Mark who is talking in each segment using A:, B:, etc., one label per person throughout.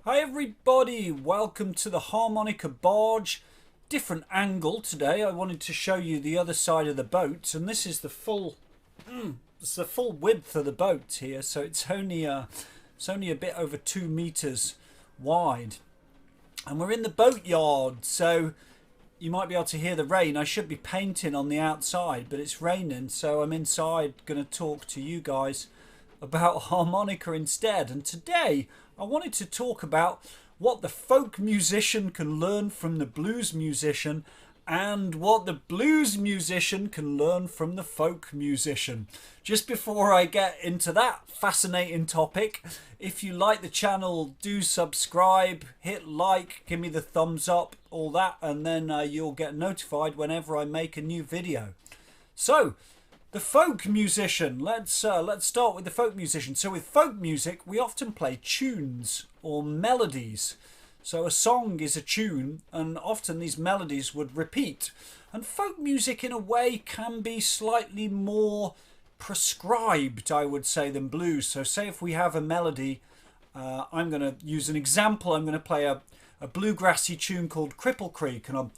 A: Hi everybody, welcome to the Harmonica Barge. Different angle today. I wanted to show you the other side of the boat, and this is the full width of the boat here, so it's only a bit over 2 meters wide. And we're in the boatyard, so you might be able to hear the rain. I should be painting on the outside, but it's raining, so I'm inside going to talk to you guys about harmonica instead. And today I wanted to talk about what the folk musician can learn from the blues musician and what the blues musician can learn from the folk musician. Just before I get into that fascinating topic, if you like the channel, do subscribe, hit like, give me the thumbs up, all that, and then you'll get notified whenever I make a new video. So, the folk musician. Let's start with the folk musician. So with folk music, we often play tunes or melodies. So a song is a tune, and often these melodies would repeat. And folk music, in a way, can be slightly more prescribed, I would say, than blues. So say if we have a melody, I'm going to use an example. I'm going to play a bluegrassy tune called Cripple Creek, and I'm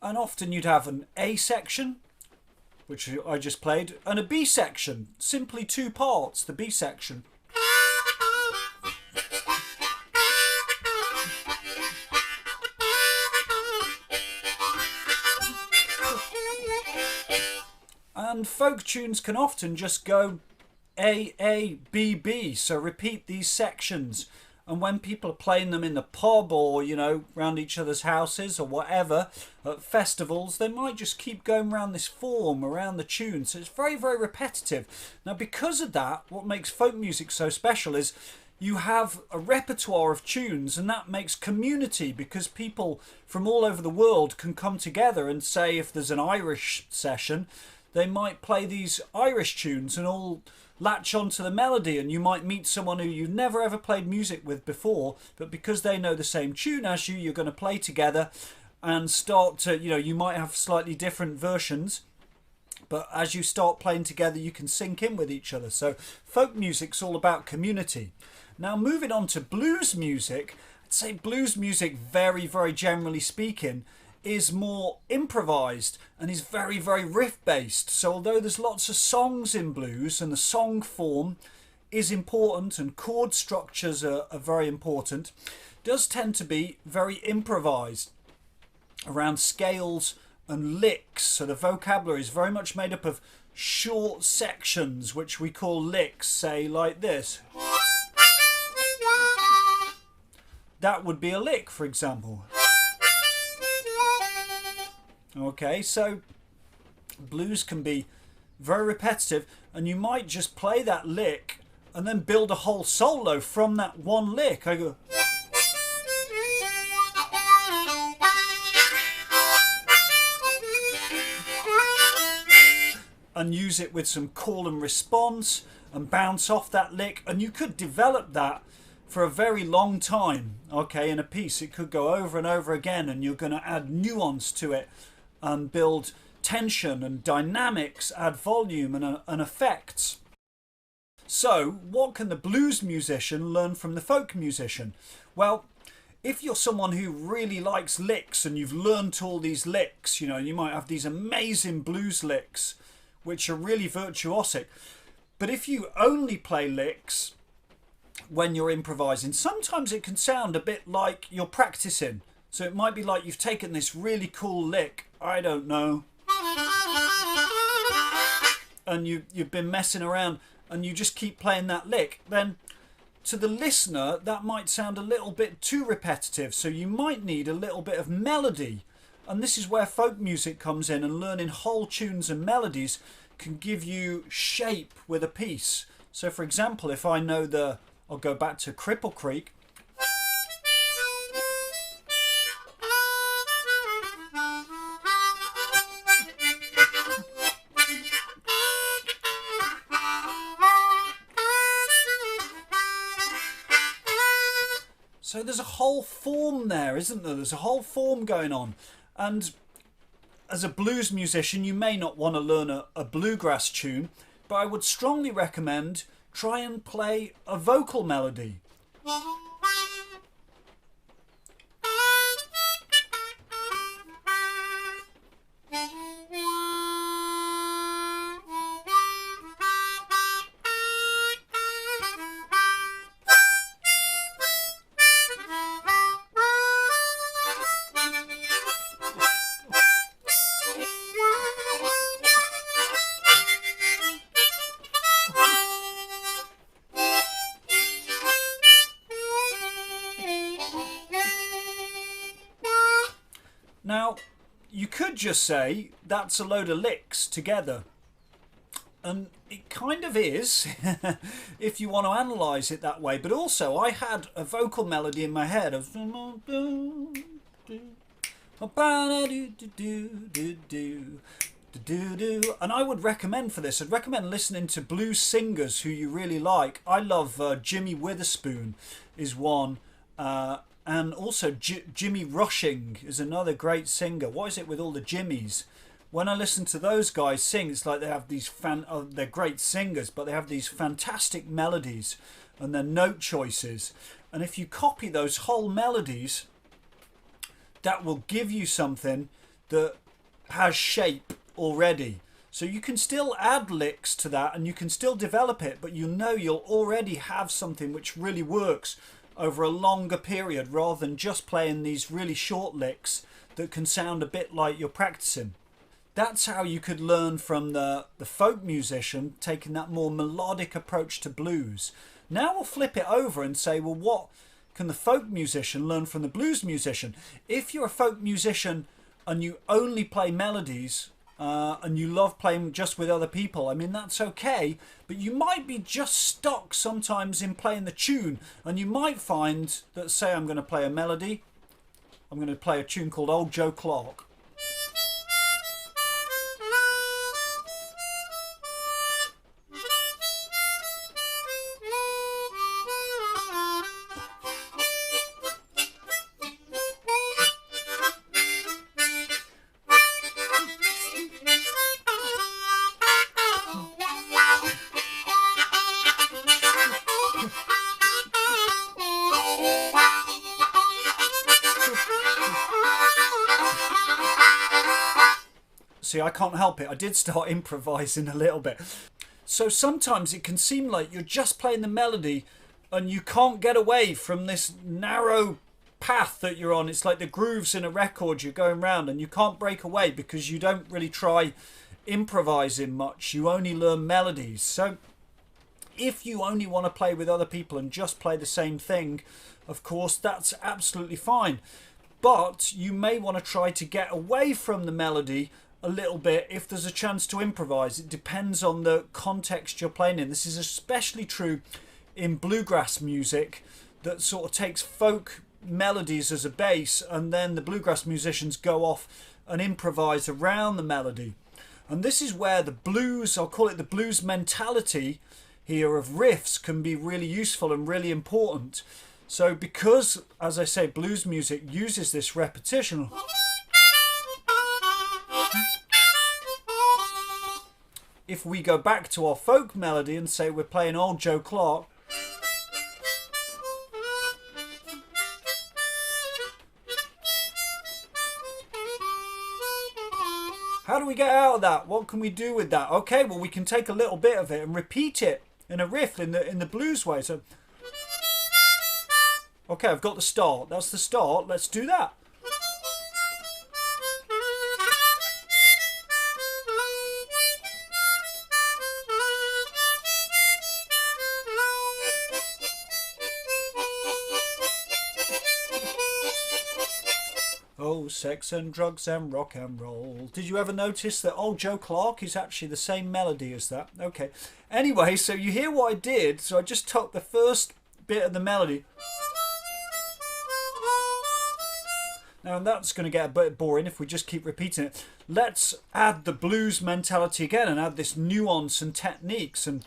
A: and often you'd have an A section, which I just played, and a B section, simply 2 parts, the B section. And folk tunes can often just go A, A, B, B, so repeat these sections. And when people are playing them in the pub or, you know, round each other's houses or whatever, at festivals, they might just keep going around this form, around the tune. So it's very, very repetitive. Now, because of that, what makes folk music so special is you have a repertoire of tunes, and that makes community, because people from all over the world can come together and say, if there's an Irish session, they might play these Irish tunes and all latch onto the melody, and you might meet someone who you've never ever played music with before, but because they know the same tune as you, you're going to play together and start to, you know, you might have slightly different versions, but as you start playing together you can sync in with each other. So folk music's all about community. Now moving on to blues music, I'd say blues music, very, very generally speaking, is more improvised and is very, very riff based. So although there's lots of songs in blues and the song form is important and chord structures are very important, it does tend to be very improvised around scales and licks. So the vocabulary is very much made up of short sections, which we call licks, say like this. That would be a lick, for example. Okay, so blues can be very repetitive, and you might just play that lick and then build a whole solo from that one lick. I go, and use it with some call and response and bounce off that lick, and you could develop that for a very long time. Okay, in a piece it could go over and over again, and you're going to add nuance to it and build tension and dynamics, add volume and effects. So what can the blues musician learn from the folk musician? Well, if you're someone who really likes licks and you've learnt all these licks, you know, you might have these amazing blues licks which are really virtuosic. But if you only play licks when you're improvising, sometimes it can sound a bit like you're practicing. So it might be like you've taken this really cool lick, I don't know, and you've been messing around and you just keep playing that lick. Then to the listener that might sound a little bit too repetitive, so you might need a little bit of melody. And this is where folk music comes in, and learning whole tunes and melodies can give you shape with a piece. So for example, if I know I'll go back to Cripple Creek. So there's a whole form there, isn't there? There's a whole form going on. And as a blues musician, you may not want to learn a bluegrass tune, but I would strongly recommend try and play a vocal melody. Now, you could just say that's a load of licks together. And it kind of is, if you want to analyse it that way. But also, I had a vocal melody in my head of... And I would recommend for this, I'd recommend listening to blues singers who you really like. I love Jimmy Witherspoon is one. And also Jimmy Rushing is another great singer. What is it with all the Jimmys? When I listen to those guys sing, it's like they have these they're great singers, but they have these fantastic melodies and their note choices. And if you copy those whole melodies, that will give you something that has shape already. So you can still add licks to that and you can still develop it, but you know you'll already have something which really works over a longer period rather than just playing these really short licks that can sound a bit like you're practicing. That's how you could learn from the folk musician, taking that more melodic approach to blues. Now we'll flip it over and say, well, what can the folk musician learn from the blues musician? If you're a folk musician and you only play melodies and you love playing just with other people, I mean, that's okay, but you might be just stuck sometimes in playing the tune, and you might find that, say I'm going to play a melody, I'm going to play a tune called Old Joe Clark. See, I can't help it. I did start improvising a little bit. So sometimes it can seem like you're just playing the melody and you can't get away from this narrow path that you're on. It's like the grooves in a record you're going round, and you can't break away because you don't really try improvising much. You only learn melodies. So if you only want to play with other people and just play the same thing, of course, that's absolutely fine. But you may want to try to get away from the melody a little bit if there's a chance to improvise. It depends on the context you're playing in. This is especially true in bluegrass music that sort of takes folk melodies as a base, and then the bluegrass musicians go off and improvise around the melody. And this is where the blues, I'll call it the blues mentality here of riffs, can be really useful and really important. So because, as I say, blues music uses this repetition, if we go back to our folk melody and say we're playing Old Joe Clark, how do we get out of that? What can we do with that? Okay, well, we can take a little bit of it and repeat it in a riff in the blues way. So, okay, I've got the start. That's the start. Let's do that. Oh, sex and drugs and rock and roll. Did you ever notice that Old Joe Clark is actually the same melody as that? Okay. Anyway, so you hear what I did. So I just took the first bit of the melody. Now that's going to get a bit boring if we just keep repeating it. Let's add the blues mentality again and add this nuance and techniques and...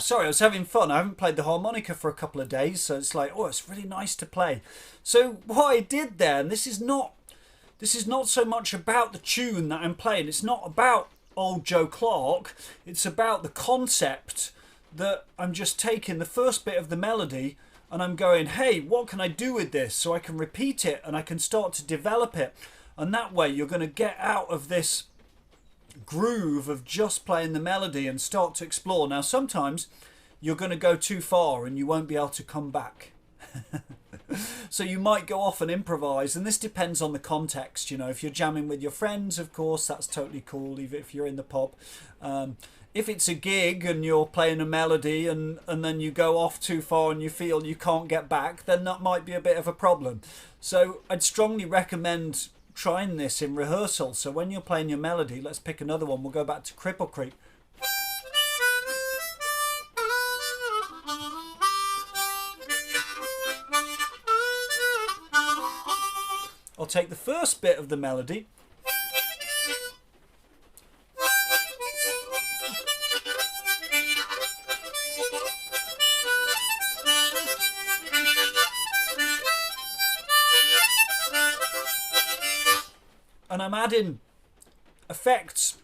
A: sorry, I was having fun. I haven't played the harmonica for a couple of days, so it's like, oh, it's really nice to play. So what I did there, and this is not so much about the tune that I'm playing. It's not about old Joe Clark. It's about the concept that I'm just taking the first bit of the melody and I'm going, hey, what can I do with this? So I can repeat it and I can start to develop it. And that way you're going to get out of this groove of just playing the melody and start to explore. Now, sometimes you're going to go too far and you won't be able to come back. So you might go off and improvise, and this depends on the context. You know, if you're jamming with your friends, of course, that's totally cool, even if you're in the pub. If it's a gig and you're playing a melody and then you go off too far and you feel you can't get back, then that might be a bit of a problem. So I'd strongly recommend trying this in rehearsal. So when you're playing your melody, let's pick another one. We'll go back to Cripple Creek. I'll take the first bit of the melody and I'm adding effects,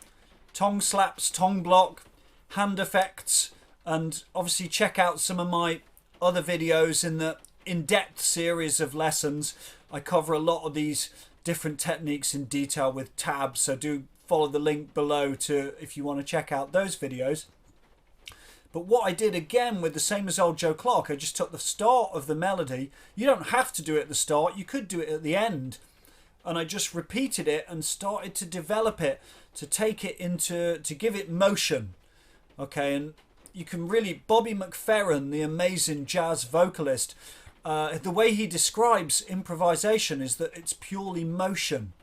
A: tongue slaps, tongue block, hand effects, and obviously check out some of my other videos in the in-depth series of lessons. I cover a lot of these different techniques in detail with tabs, so do follow the link below to if you want to check out those videos. But what I did again with the same as old Joe Clark, I just took the start of the melody. You don't have to do it at the start, you could do it at the end. And I just repeated it and started to develop it, to take it into, to give it motion. Okay, and you can really, Bobby McFerrin, the amazing jazz vocalist, the way he describes improvisation is that it's purely motion,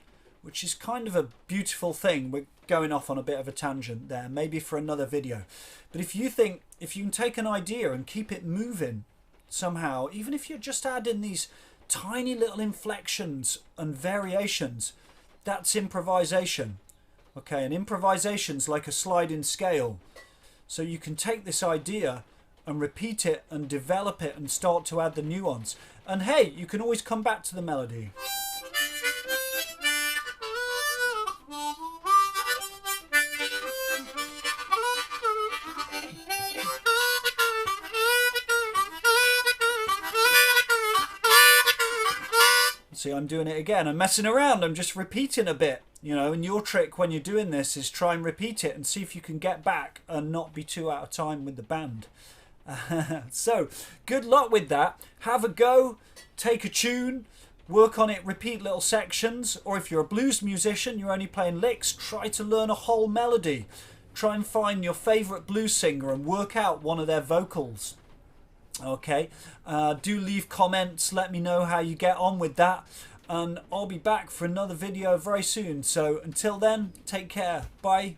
A: which is kind of a beautiful thing. We're going off on a bit of a tangent there, maybe for another video. But if you think, if you can take an idea and keep it moving somehow, even if you're just adding these tiny little inflections and variations, that's improvisation. Okay, and improvisation's like a sliding scale. So you can take this idea and repeat it and develop it and start to add the nuance. And hey, you can always come back to the melody. See, I'm doing it again. I'm messing around. I'm just repeating a bit, you know, and your trick when you're doing this is try and repeat it and see if you can get back and not be too out of time with the band. So, good luck with that. Have a go, take a tune, work on it, repeat little sections, or if you're a blues musician, you're only playing licks, try to learn a whole melody. Try and find your favourite blues singer and work out one of their vocals. Okay, do leave comments, let me know how you get on with that, and I'll be back for another video very soon. So until then, take care, bye.